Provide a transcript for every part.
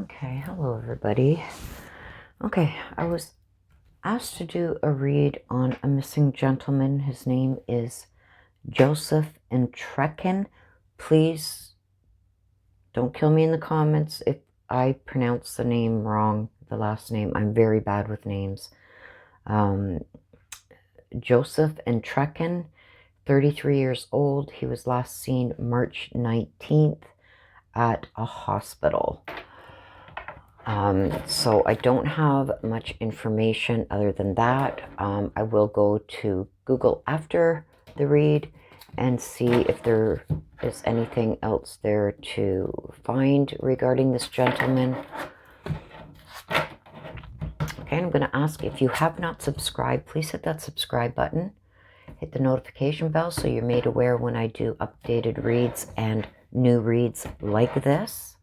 Okay, hello everybody. Okay, I was asked to do a read on a missing gentleman. His name is Joseph Entrekin. Please don't kill me in the comments if I pronounce the name wrong, the last name. I'm very bad with names. Joseph Entrekin, 33 years old. He was last seen March 19th at a hospital. So I don't have much information other than that. I will go to Google after the read and see if there is anything else there to find regarding this gentleman. Okay, I'm going to ask, if you have not subscribed, please hit that subscribe button. Hit the notification bell so you're made aware when I do updated reads and new reads like this.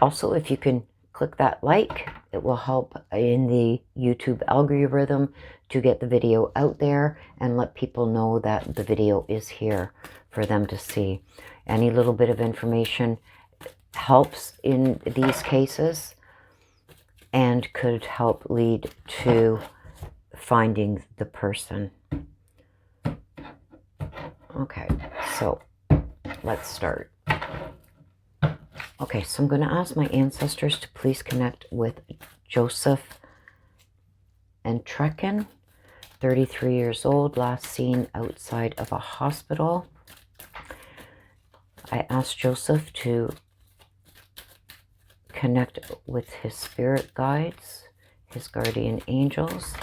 Also, if you can click that like, it will help in the YouTube algorithm to get the video out there and let people know that the video is here for them to see. Any little bit of information helps in these cases and could help lead to finding the person. Okay, so let's start. Okay, so I'm going to ask my ancestors to please connect with Joseph Entrekin, 33 years old, last seen outside of a hospital. I asked Joseph to connect with his spirit guides, his guardian angels,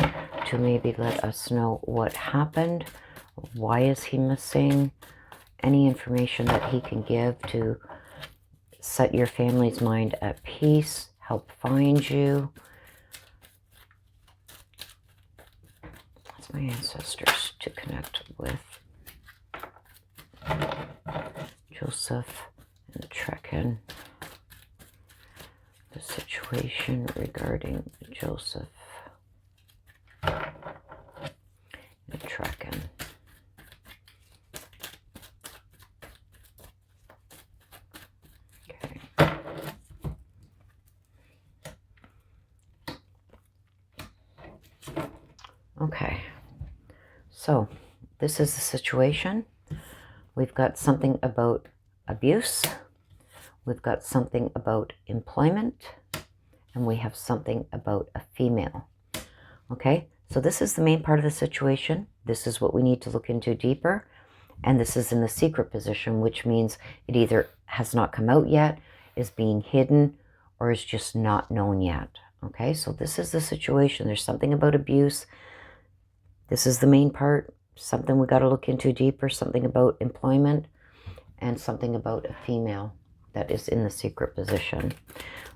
to maybe let us know what happened, why is he missing, any information that he can give to set your family's mind at peace, help find you. That's my ancestors to connect with Joseph Entrekin. The situation regarding Joseph Entrekin. Okay, so this is the situation. We've got something about abuse, we've got something about employment, and we have something about a female. Okay, so this is the main part of the situation. This is what we need to look into deeper, and this is in the secret position, which means it either has not come out yet, is being hidden, or is just not known yet. Okay, so this is the situation. There's something about abuse. This is the main part, something we got to look into deeper, something about employment, and something about a female that is in the secret position.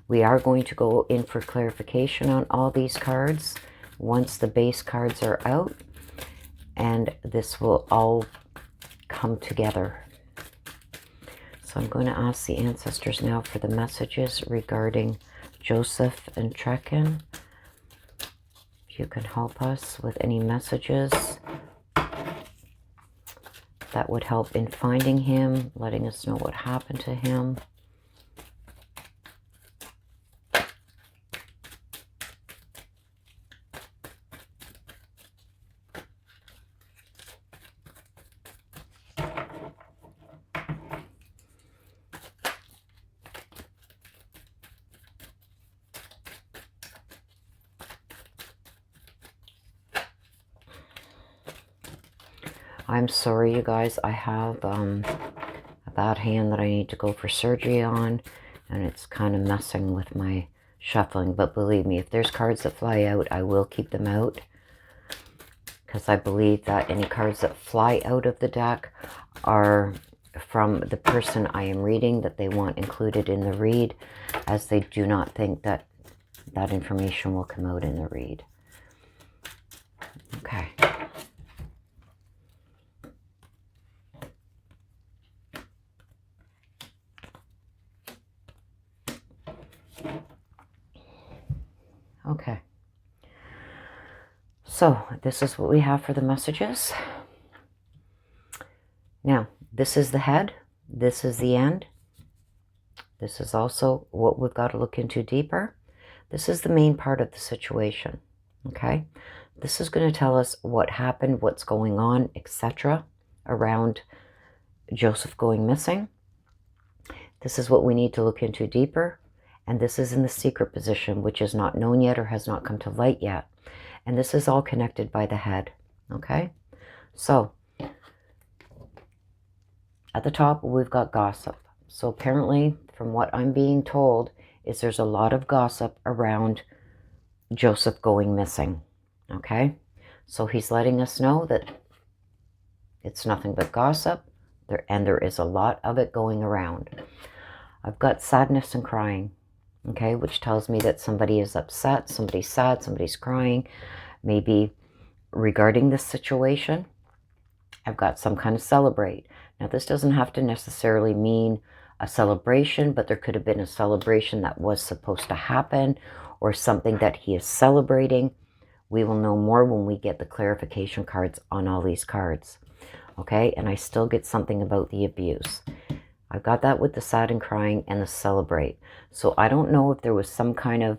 We are going to go in for clarification on all these cards once the base cards are out, and this will all come together. So I'm going to ask the ancestors now for the messages regarding Joseph Entrekin. You can help us with any messages that would help in finding him, letting us know what happened to him. I'm sorry, you guys. I have a bad hand that I need to go for surgery on, and it's kind of messing with my shuffling. But believe me, if there's cards that fly out, I will keep them out, because I believe that any cards that fly out of the deck are from the person I am reading, that they want included in the read, as they do not think that that information will come out in the read. Okay. Okay, so this is what we have for the messages. Now, this is the head, this is the end, This is also what we've got to look into deeper. This is the main part of the situation, okay? This is going to tell us what happened, what's going on, etc. around Joseph going missing. This is what we need to look into deeper. And this is in the secret position, which is not known yet or has not come to light yet. And this is all connected by the head, okay? So, at the top, we've got gossip. So apparently, from what I'm being told, is there's a lot of gossip around Joseph going missing, okay? So he's letting us know that it's nothing but gossip, and there is a lot of it going around. I've got sadness and crying, okay, which tells me that somebody is upset, somebody's sad, somebody's crying, maybe regarding this situation. I've got some kind of celebrate. Now, this doesn't have to necessarily mean a celebration, but there could have been a celebration that was supposed to happen or something that he is celebrating. We will know more when we get the clarification cards on all these cards, okay? And I still get something about the abuse. I've got that with the sad and crying and the celebrate. So I don't know if there was some kind of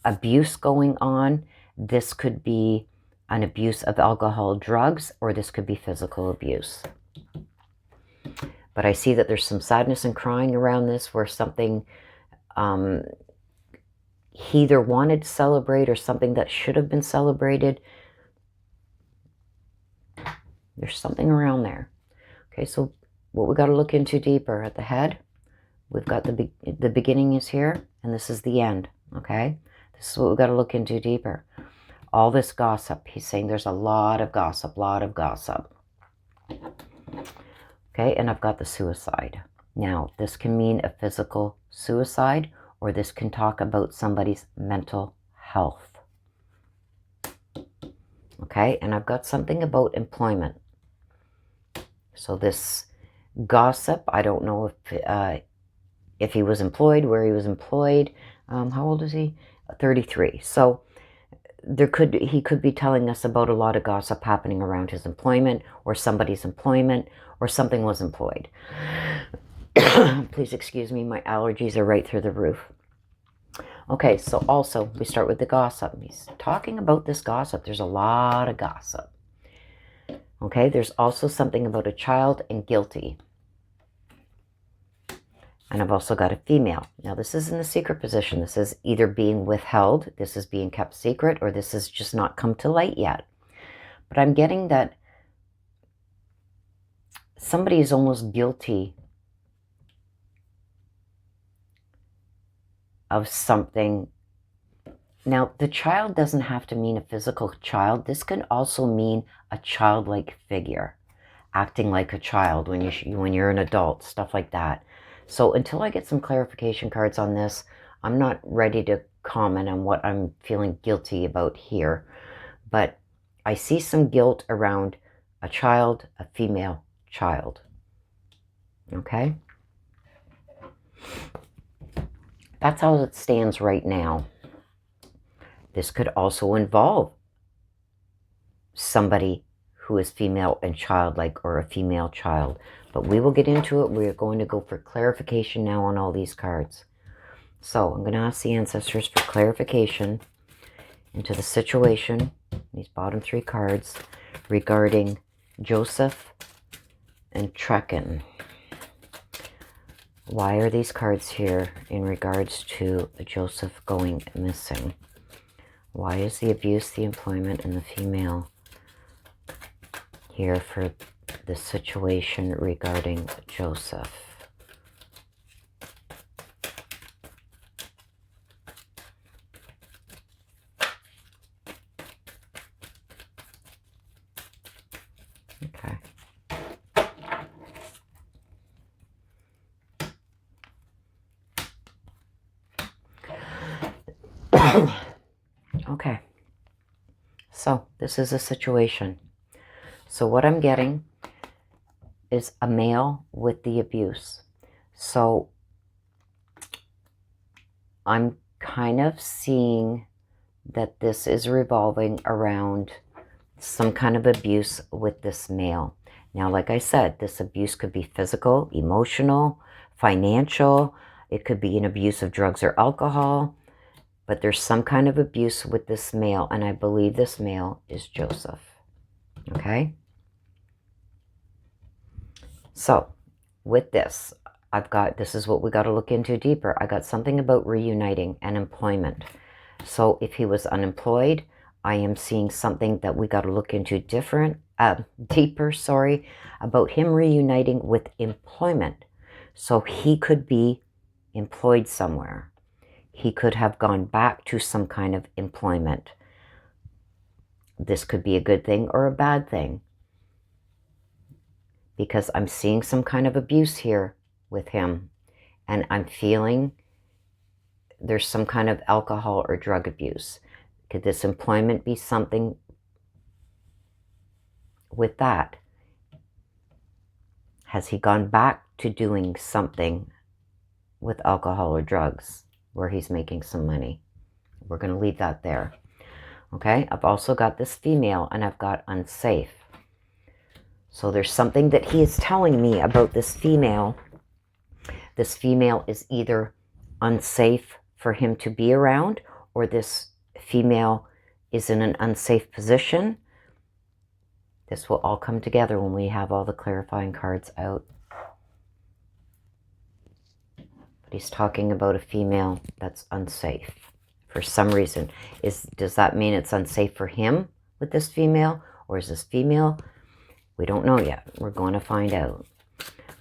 abuse going on. This could be an abuse of alcohol, drugs, or this could be physical abuse. But I see that there's some sadness and crying around this where something he either wanted to celebrate or something that should have been celebrated. There's something around there. Okay, so what we got to look into deeper at the head, we've got the beginning is here, and this is the end, okay? This is what we've got to look into deeper. All this gossip, he's saying there's a lot of gossip, Okay, and I've got the suicide. Now, this can mean a physical suicide, or this can talk about somebody's mental health. Okay, and I've got something about employment. So this gossip, I don't know if he was employed, where he was employed. How old is he? 33. So he could be telling us about a lot of gossip happening around his employment or somebody's employment or something was employed. Please excuse me, my allergies are right through the roof. Okay, so also we start with the gossip. He's talking about this gossip. There's a lot of gossip. Okay, there's also something about a child and guilty. And I've also got a female. Now, this is in the secret position. This is either being withheld, this is being kept secret, or this has just not come to light yet. But I'm getting that somebody is almost guilty of something. Now, the child doesn't have to mean a physical child. This can also mean a childlike figure, acting like a child when you're an adult, stuff like that. So until I get some clarification cards on this, I'm not ready to comment on what I'm feeling guilty about here. But I see some guilt around a child, a female child. Okay? That's how it stands right now. This could also involve somebody who is female and childlike or a female child. But we will get into it. We're going to go for clarification now on all these cards. So I'm going to ask the ancestors for clarification into the situation, these bottom three cards, regarding Joseph and Entrekin. Why are these cards here in regards to Joseph going missing? Why is the abuse, the employment, and the female here for the situation regarding Joseph? Okay. Okay. So this is a situation. So what I'm getting is a male with the abuse. So I'm kind of seeing that this is revolving around some kind of abuse with this male. Now, like I said, this abuse could be physical, emotional, financial. It could be an abuse of drugs or alcohol. But there's some kind of abuse with this male, and I believe this male is Joseph. Okay? So, with this, this is what we got to look into deeper. I got something about reuniting and employment. So, if he was unemployed, I am seeing something that we got to look into deeper, about him reuniting with employment. So, he could be employed somewhere. He could have gone back to some kind of employment. This could be a good thing or a bad thing, because I'm seeing some kind of abuse here with him, and I'm feeling there's some kind of alcohol or drug abuse. Could this employment be something with that? Has he gone back to doing something with alcohol or drugs where he's making some money? We're going to leave that there. Okay, I've also got this female, and I've got unsafe. So there's something that he is telling me about this female. This female is either unsafe for him to be around, or this female is in an unsafe position. This will all come together when we have all the clarifying cards out. But he's talking about a female that's unsafe for some reason. Does that mean it's unsafe for him with this female? Or is this female? We don't know yet. We're going to find out.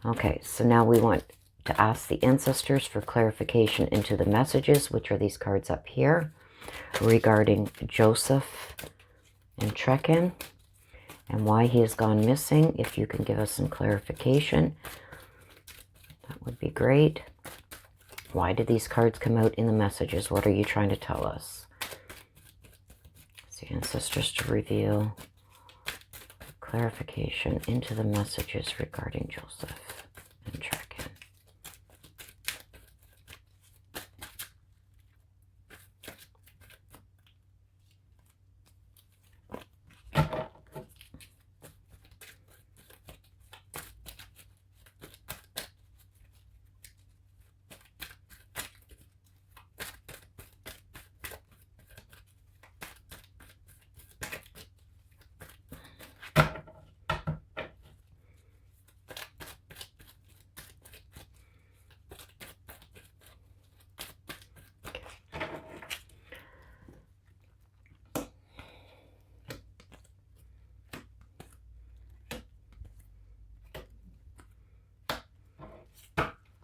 Okay, so now we want to ask the ancestors for clarification into the messages, which are these cards up here, regarding Joseph and Entrekin and why he has gone missing. If you can give us some clarification, that would be great. Why did these cards come out in the messages? What are you trying to tell us? It's the ancestors to reveal clarification into the messages regarding Joseph and Entrekin.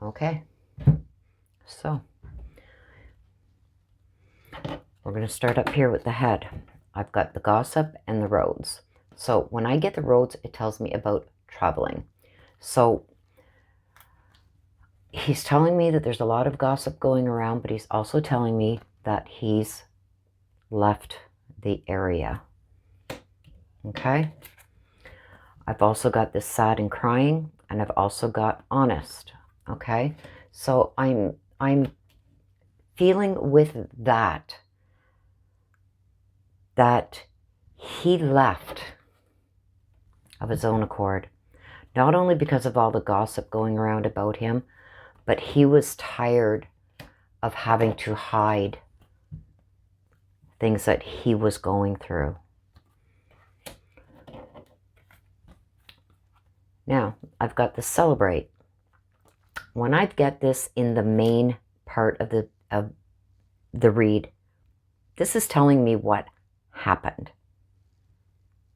Okay, so we're going to start up here with the head. I've got the gossip and the roads. So when I get the roads, it tells me about traveling. So he's telling me that there's a lot of gossip going around, but he's also telling me that he's left the area. Okay, I've also got this sad and crying, and I've also got honest. Okay, so I'm feeling with that he left of his own accord, not only because of all the gossip going around about him, but he was tired of having to hide things that he was going through. Now, I've got the celebrate. When I get this in the main part of the read, this is telling me what happened.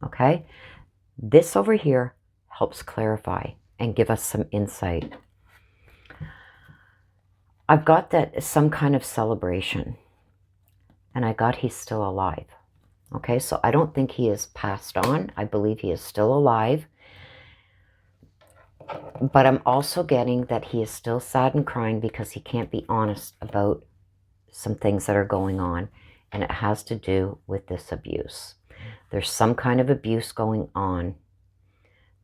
Okay? This over here helps clarify and give us some insight. I've got that some kind of celebration, and I got he's still alive. Okay, so I don't think he is passed on. I believe he is still alive. But I'm also getting that he is still sad and crying because he can't be honest about some things that are going on. And it has to do with this abuse. There's some kind of abuse going on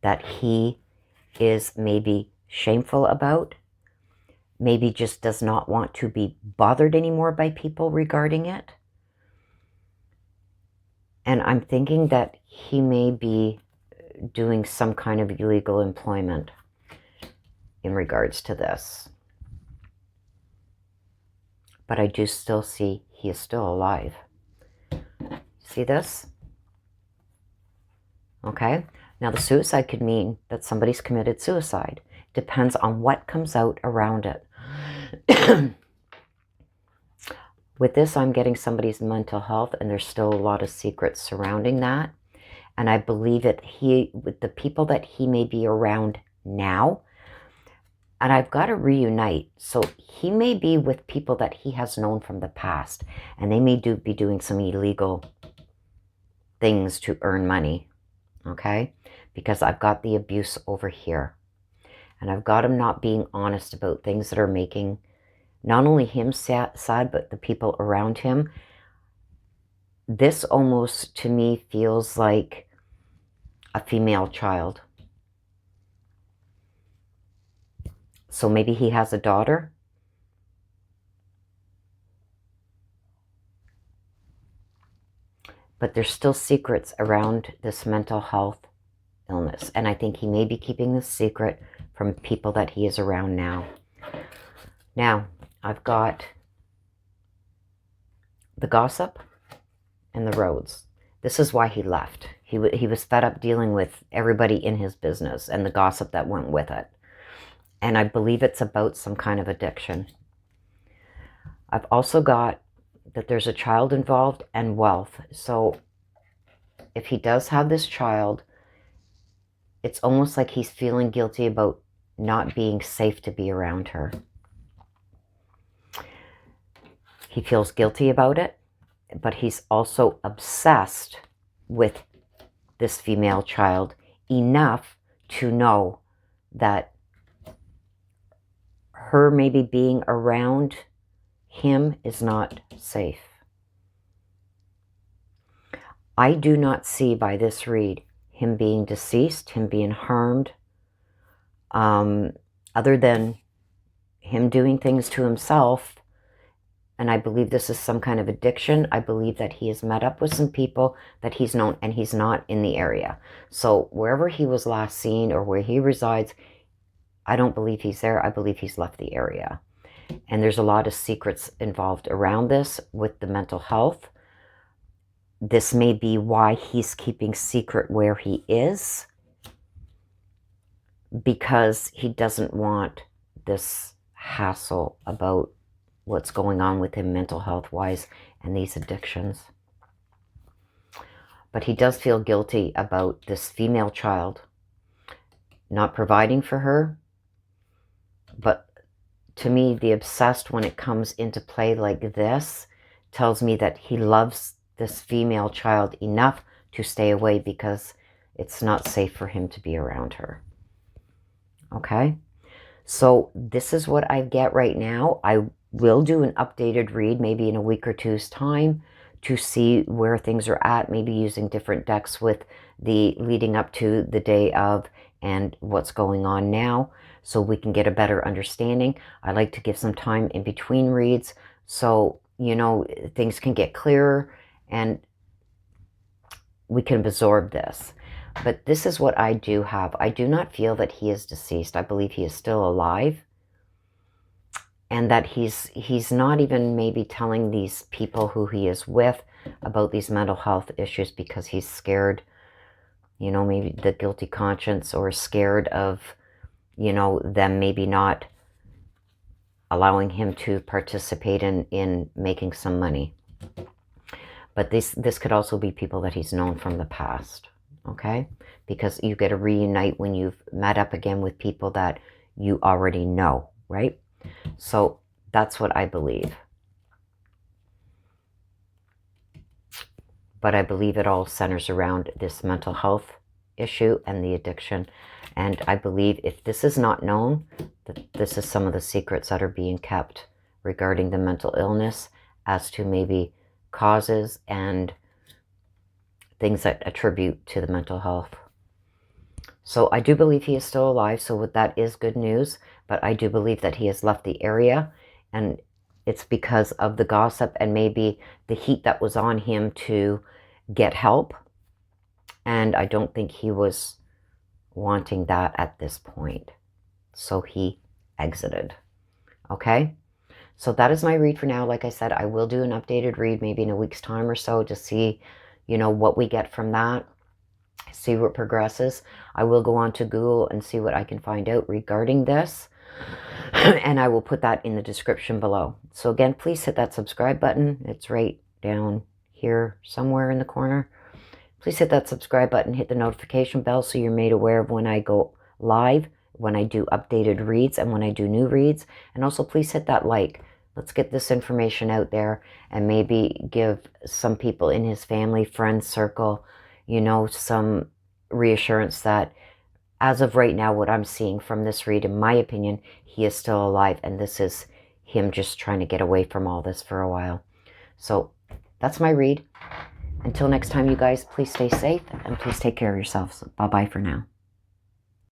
that he is maybe shameful about. Maybe just does not want to be bothered anymore by people regarding it. And I'm thinking that he may be doing some kind of illegal employment in regards to this. But I do still see he is still alive. See this? Okay. Now the suicide could mean that somebody's committed suicide. Depends on what comes out around it. With this, I'm getting somebody's mental health, and there's still a lot of secrets surrounding that. And I believe that with the people that he may be around now, and I've got to reunite. So he may be with people that he has known from the past, and they may be doing some illegal things to earn money, okay? Because I've got the abuse over here. And I've got him not being honest about things that are making not only him sad, but the people around him. This almost, to me, feels like a female child. So maybe he has a daughter. But there's still secrets around this mental health illness. And I think he may be keeping this secret from people that he is around now. Now, I've got the gossip and the roads. This is why he left. He was fed up dealing with everybody in his business and the gossip that went with it. And I believe it's about some kind of addiction. I've also got that there's a child involved and wealth. So if he does have this child, it's almost like he's feeling guilty about not being safe to be around her. He feels guilty about it, but he's also obsessed with this female child enough to know that her maybe being around him is not safe. I do not see by this read him being deceased, him being harmed, other than him doing things to himself. And I believe this is some kind of addiction. I believe that he has met up with some people that he's known, and he's not in the area. So wherever he was last seen or where he resides, I don't believe he's there. I believe he's left the area. And there's a lot of secrets involved around this with the mental health. This may be why he's keeping secret where he is, because he doesn't want this hassle about what's going on with him mental health wise and these addictions. But he does feel guilty about this female child, not providing for her. But to me, the obsessed, when it comes into play like this, tells me that he loves this female child enough to stay away because it's not safe for him to be around her. Okay? So this is what I get right now. I will do an updated read maybe in a week or two's time to see where things are at, maybe using different decks with the leading up to the day of and what's going on now, so we can get a better understanding. I like to give some time in between reads so, you know, things can get clearer and we can absorb this. But this is what I do have. I do not feel that he is deceased. I believe he is still alive. And that he's not even maybe telling these people who he is with about these mental health issues because he's scared, you know, maybe the guilty conscience, or scared of, you know, them maybe not allowing him to participate in making some money. But this could also be people that he's known from the past, okay? Because you get to reunite when you've met up again with people that you already know, right? So that's what I believe. But I believe it all centers around this mental health issue and the addiction. And I believe if this is not known, that this is some of the secrets that are being kept regarding the mental illness as to maybe causes and things that attribute to the mental health. So I do believe he is still alive, so that is good news. But I do believe that he has left the area, and it's because of the gossip and maybe the heat that was on him to get help. And I don't think he was wanting that at this point. So he exited. Okay? So that is my read for now. Like I said, I will do an updated read maybe in a week's time or so to see, you know, what we get from that. See what progresses. I will go on to Google and see what I can find out regarding this. And I will put that in the description below. So again, please hit that subscribe button. It's right down here somewhere in the corner. Please hit that subscribe button, hit the notification bell so you're made aware of when I go live, when I do updated reads, and when I do new reads. And also please hit that like. Let's get this information out there and maybe give some people in his family, friend circle, you know, some reassurance that as of right now, what I'm seeing from this read, in my opinion, he is still alive. And this is him just trying to get away from all this for a while. So that's my read. Until next time, you guys, please stay safe and please take care of yourselves. Bye-bye for now.